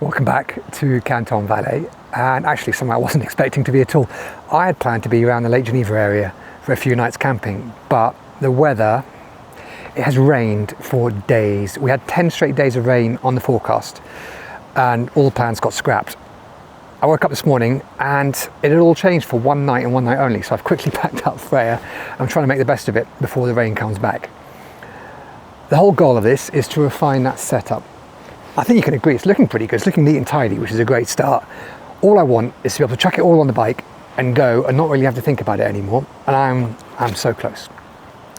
Welcome back to Binn Valley, and actually somewhere I wasn't expecting to be at all. I had planned to be around the Lake Geneva area for a few nights camping, but the weather, it has rained for days. We had 10 straight days of rain on the forecast and all the plans got scrapped. I woke up this morning and it had all changed for one night and one night only, so I've quickly packed up Freya. I'm trying to make the best of it before the rain comes back. The whole goal of this is to refine that setup. I think you can agree, it's looking pretty good, it's looking neat and tidy, which is a great start. All I want is to be able to chuck it all on the bike and go and not really have to think about it anymore, and I'm so close.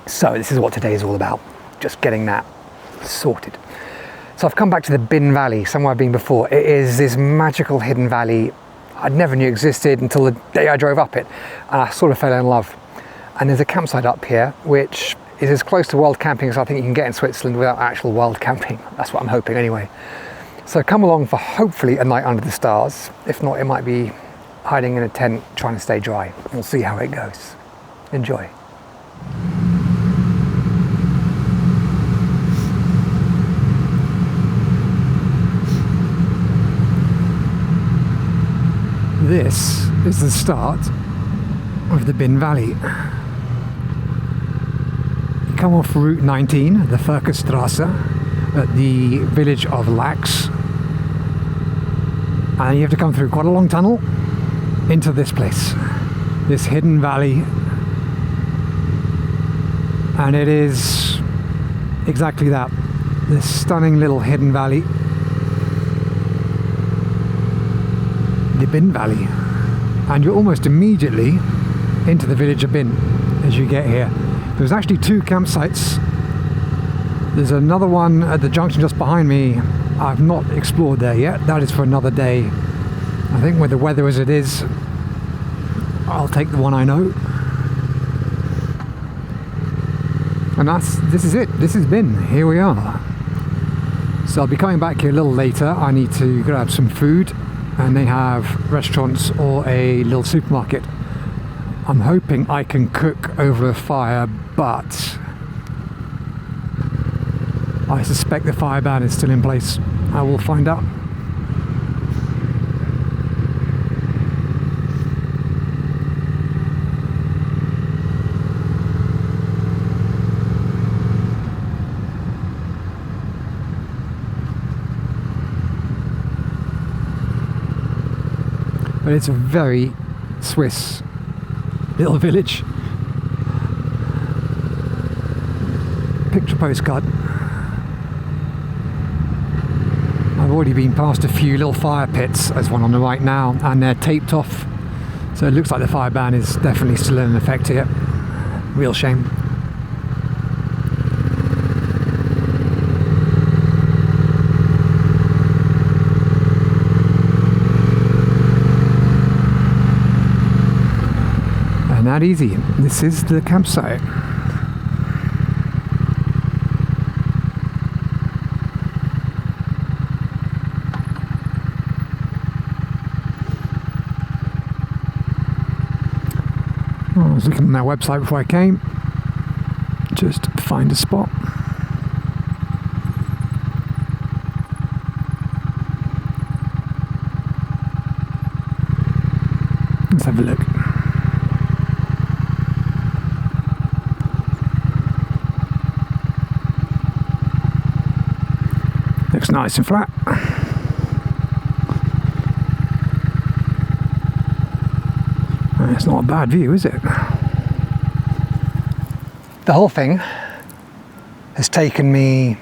So this is what today is all about, just getting that sorted. So I've come back to the Binn Valley, somewhere I've been before. It is this magical hidden valley I never knew existed until the day I drove up it, and I sort of fell in love. And there's a campsite up here which is as close to wild camping as I think you can get in Switzerland without actual wild camping. That's what I'm hoping anyway. So come along for hopefully a night under the stars. If not, it might be hiding in a tent trying to stay dry. We'll see how it goes. Enjoy. This is the start of the Binn Valley. You come off Route 19, the Furkerstrasse, at the village of Lax, and you have to come through quite a long tunnel into this place, this hidden valley, and it is exactly that, this stunning little hidden valley, the Binn Valley, and you're almost immediately into the village of Binn as you get here. There's actually two campsites. There's another one at the junction just behind me. I've not explored there yet. That is for another day. I think with the weather as it is, I'll take the one I know. And this is it. This is Binn. Here we are. So I'll be coming back here a little later. I need to grab some food, and they have restaurants or a little supermarket. I'm hoping I can cook over a fire, but I suspect the fire ban is still in place. I will find out. But it's a very Swiss little village. Picture postcard. I've already been past a few little fire pits. There's one on the right now, and they're taped off. So it looks like the fire ban is definitely still in effect here. Real shame. And that easy. This is the campsite. I was looking on their website before I came, just to find a spot. Let's have a look. Looks nice and flat. It's not a bad view, is it? The whole thing has taken me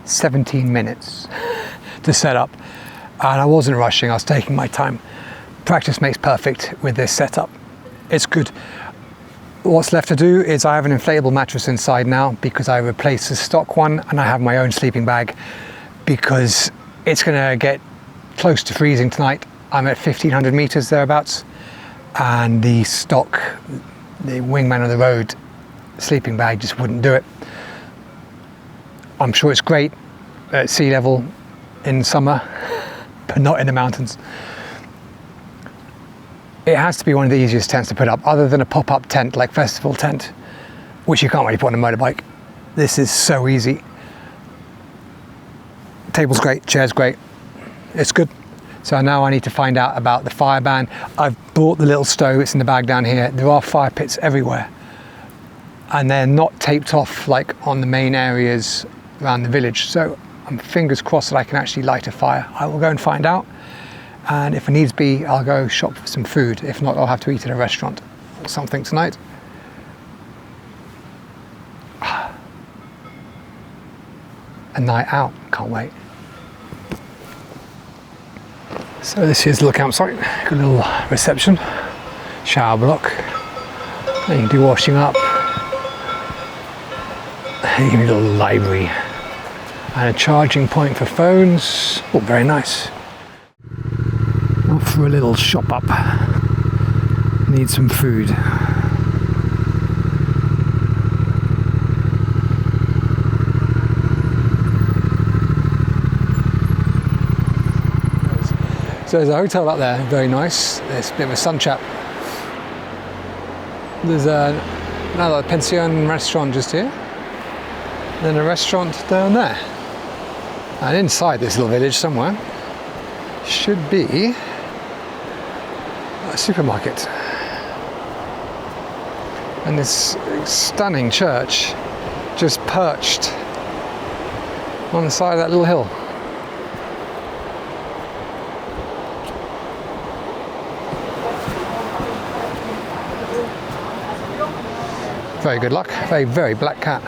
17 minutes to set up, and I wasn't rushing, I was taking my time. Practice makes perfect with this setup. It's good. What's left to do is I have an inflatable mattress inside now because I replaced the stock one, and I have my own sleeping bag because it's going to get close to freezing tonight. I'm at 1,500 meters thereabouts, and the stock, the Wingman on the road sleeping bag just wouldn't do it. I'm sure it's great at sea level in summer, but not in the mountains. It has to be one of the easiest tents to put up, other than a pop-up tent like festival tent, which you can't really put on a motorbike. This is so easy. Table's great, chair's great. It's good. So now I need to find out about the fire ban. I've bought the little stove, it's in the bag down here. There are fire pits everywhere. And they're not taped off like on the main areas around the village. So I'm fingers crossed that I can actually light a fire. I will go and find out. And if it needs be, I'll go shop for some food. If not, I'll have to eat at a restaurant or something tonight. A night out, can't wait. So this is the little campsite, got a little reception, shower block, and you can do washing up, and a little library, and a charging point for phones. Oh, very nice. Off for a little shop up, need some food. So there's a hotel up there, very nice. There's a bit of a sun trap. There's another pension restaurant just here. Then a restaurant down there. And inside this little village somewhere should be a supermarket. And this stunning church just perched on the side of that little hill. Very good luck. Very, very black cat.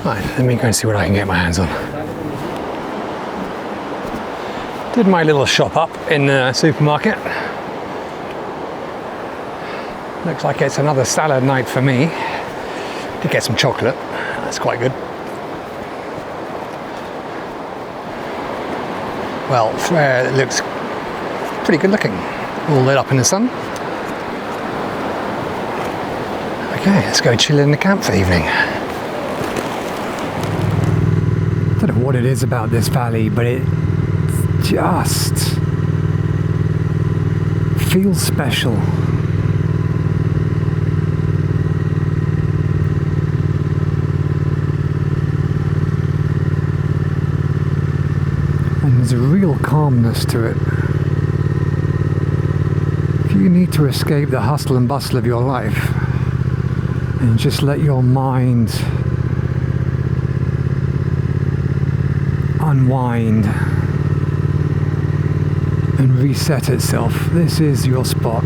Right, let me go and see what I can get my hands on. Did my little shop up in the supermarket. Looks like it's another salad night for me. Did get some chocolate. That's quite good. Well, Freya looks pretty good looking, all lit up in the sun. Okay, let's go chill in the camp for the evening. I don't know what it is about this valley, but it just feels special. There's a real calmness to it. If you need to escape the hustle and bustle of your life and just let your mind unwind and reset itself, this is your spot.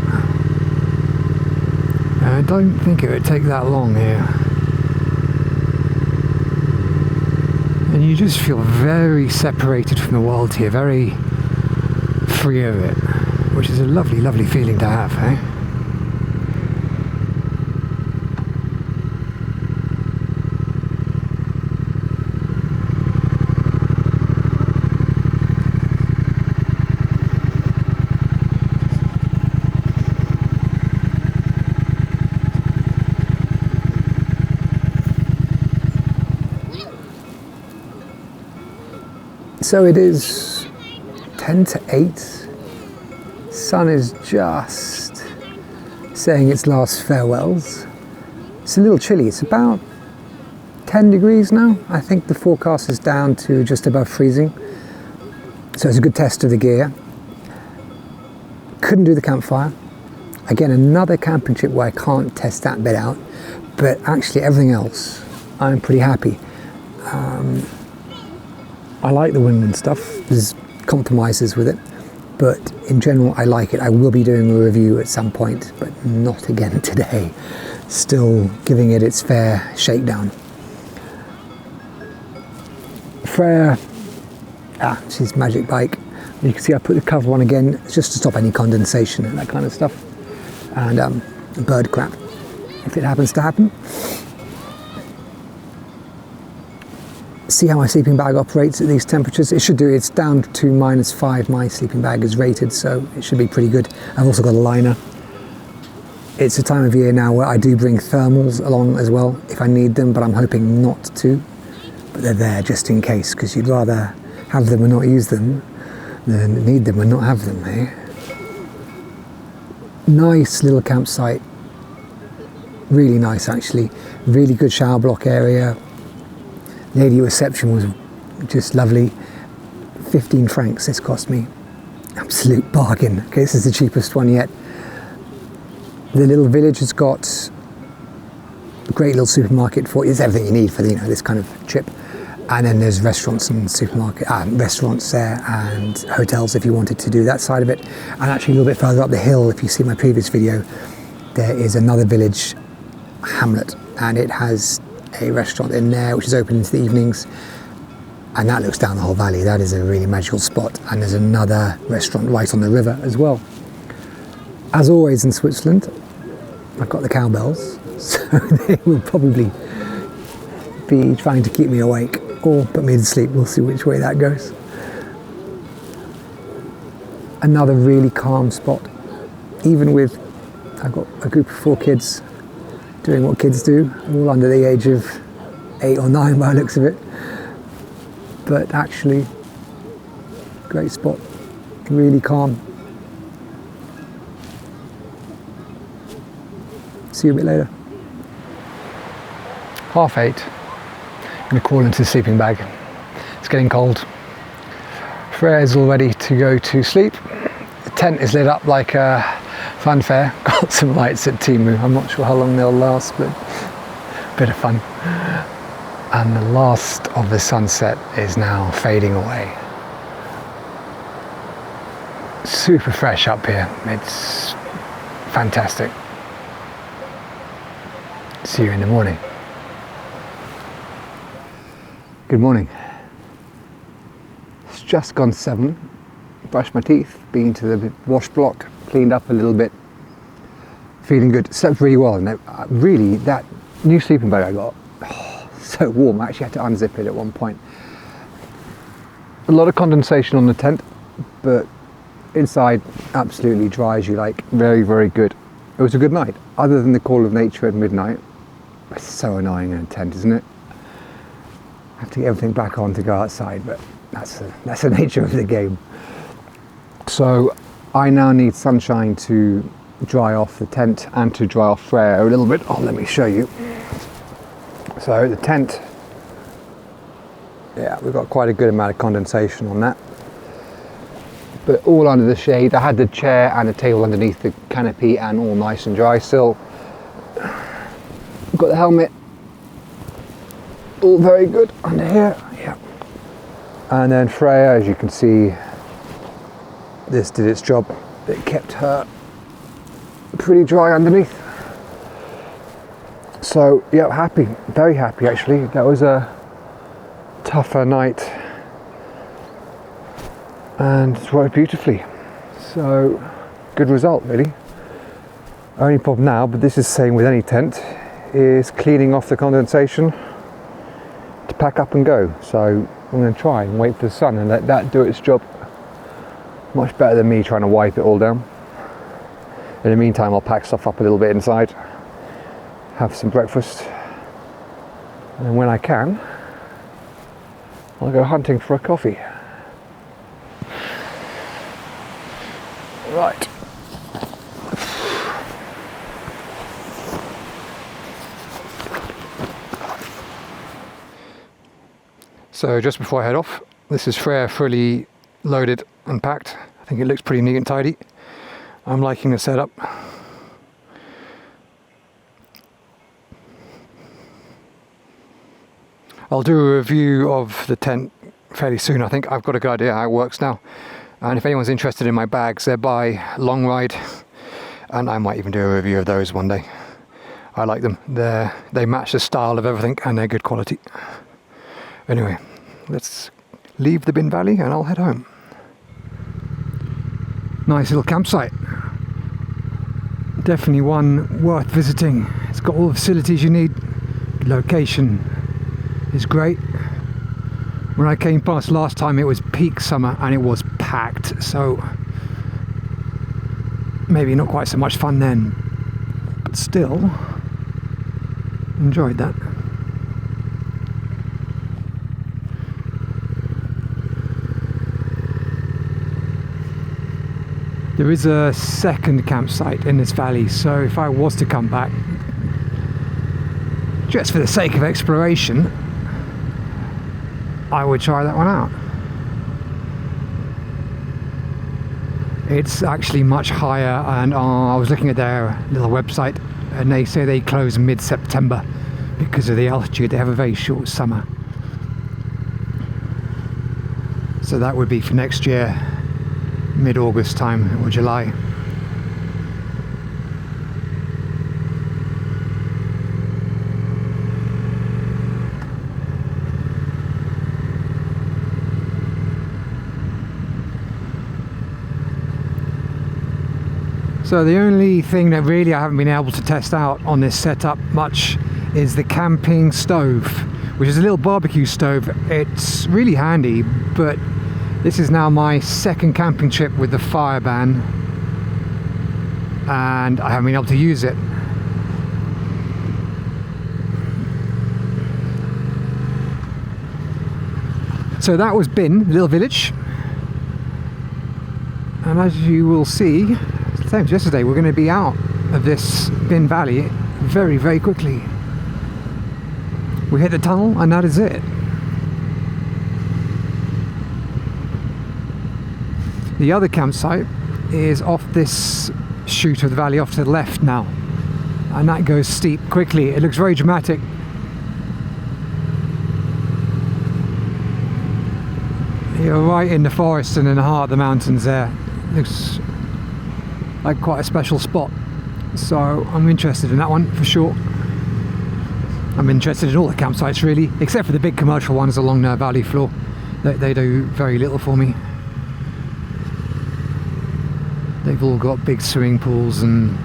And I don't think it would take that long here. And you just feel very separated from the world here, very free of it, which is a lovely, lovely feeling to have, eh? So it is 10 to 8. Sun is just saying its last farewells. It's a little chilly. It's about 10 degrees now. I think the forecast is down to just above freezing. So it's a good test of the gear. Couldn't do the campfire. Again, another camping trip where I can't test that bit out. But actually everything else, I'm pretty happy. I like the Wingman stuff. There's compromises with it, but in general I like it. I will be doing a review at some point, but not again today. Still giving it its fair shakedown. Freya, she's magic bike. You can see I put the cover on again just to stop any condensation and that kind of stuff. And bird crap, if it happens to happen. See how my sleeping bag operates at these temperatures. It should do. It's down to -5. My sleeping bag is rated, so it should be pretty good. I've also got a liner. It's a time of year now where I do bring thermals along as well if I need them, but I'm hoping not to. But they're there just in case, because you'd rather have them and not use them than need them and not have them, eh? Nice little campsite. Really nice actually, really good shower block area. Lady reception was just lovely. 15 francs this cost me. Absolute bargain. Okay, this is the cheapest one yet. The little village has got a great little supermarket for it's everything you need for this kind of trip. And then there's restaurants and restaurants there and hotels if you wanted to do that side of it. And actually a little bit further up the hill, if you see my previous video, there is another village hamlet, and it has a restaurant in there which is open into the evenings, and that looks down the whole valley. That is a really magical spot. And there's another restaurant right on the river as well. As always in Switzerland, I've got the cowbells, so they will probably be trying to keep me awake or put me to sleep. We'll see which way that goes. Another really calm spot, even with, I've got a group of 4 kids doing what kids do, all under the age of 8 or 9 by the looks of it. But actually, great spot, really calm. See you a bit later. 8:30. I'm going to crawl into the sleeping bag. It's getting cold. Freya's all ready to go to sleep. The tent is lit up like a funfair. Got some lights at Timu. I'm not sure how long they'll last, but a bit of fun. And the last of the sunset is now fading away. Super fresh up here. It's fantastic. See you in the morning. Good morning. It's just gone 7. Brushed my teeth, been to the wash block, cleaned up a little bit. Feeling good. Slept really well. And really, that new sleeping bag I got, so warm. I actually had to unzip it at one point. A lot of condensation on the tent, but inside absolutely dry as you like. Very, very good. It was a good night. Other than the call of nature at midnight. It's so annoying in a tent, isn't it? I have to get everything back on to go outside, but that's the nature of the game. So I now need sunshine to dry off the tent and to dry off Freya a little bit. Oh, let me show you. So the tent, yeah, we've got quite a good amount of condensation on that. But all under the shade. I had the chair and the table underneath the canopy and all nice and dry still. I've got the helmet. All very good under here, yeah. And then Freya, as you can see, this did its job. It kept her pretty dry underneath. So yeah, happy, very happy actually. That was a tougher night and it's worked beautifully. So good result really. Only problem now, but this is the same with any tent, is cleaning off the condensation to pack up and go. So I'm going to try and wait for the sun and let that do its job. Much better than me trying to wipe it all down. In the meantime, I'll pack stuff up a little bit inside, have some breakfast, and when I can, I'll go hunting for a coffee. Right. So just before I head off, this is Freya fully loaded and packed. I think it looks pretty neat and tidy. I'm liking the setup. I'll do a review of the tent fairly soon. I think I've got a good idea how it works now. And if anyone's interested in my bags, they're by Long Ride, and I might even do a review of those one day. I like them. They match the style of everything and they're good quality. Anyway, let's leave the Binn Valley and I'll head home. Nice little campsite. Definitely one worth visiting. It's got all the facilities you need. The location is great. When I came past last time, it was peak summer and it was packed, so maybe not quite so much fun then, but still enjoyed that. There is a second campsite in this valley, so if I was to come back, just for the sake of exploration, I would try that one out. It's actually much higher, and I was looking at their little website and they say they close mid-September because of the altitude. They have a very short summer. So that would be for next year, mid-August time or July. So the only thing that really I haven't been able to test out on this setup much is the camping stove, which is a little barbecue stove. It's really handy, but this is now my second camping trip with the fire ban, and I haven't been able to use it. So that was Binn, the little village, and as you will see, same as yesterday, we're going to be out of this Binn Valley very, very quickly. We hit the tunnel and that is it. The other campsite is off this shoot of the valley off to the left now, and that goes steep quickly. It looks very dramatic. You're right in the forest and in the heart of the mountains there. It looks like quite a special spot, so I'm interested in that one for sure. I'm interested in all the campsites really, except for the big commercial ones along the valley floor. They do very little for me. They've all got big swimming pools and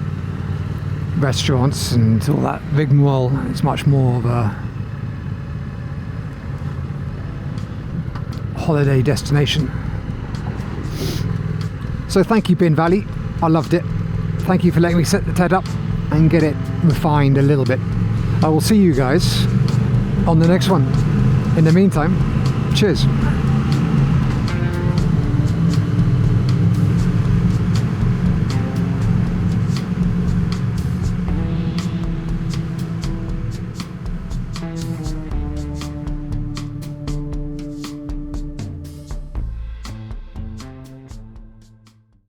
restaurants and all that rigmarole. It's much more of a holiday destination. So thank you, Binn Valley. I loved it. Thank you for letting me set the TED up and get it refined a little bit. I will see you guys on the next one. In the meantime, cheers.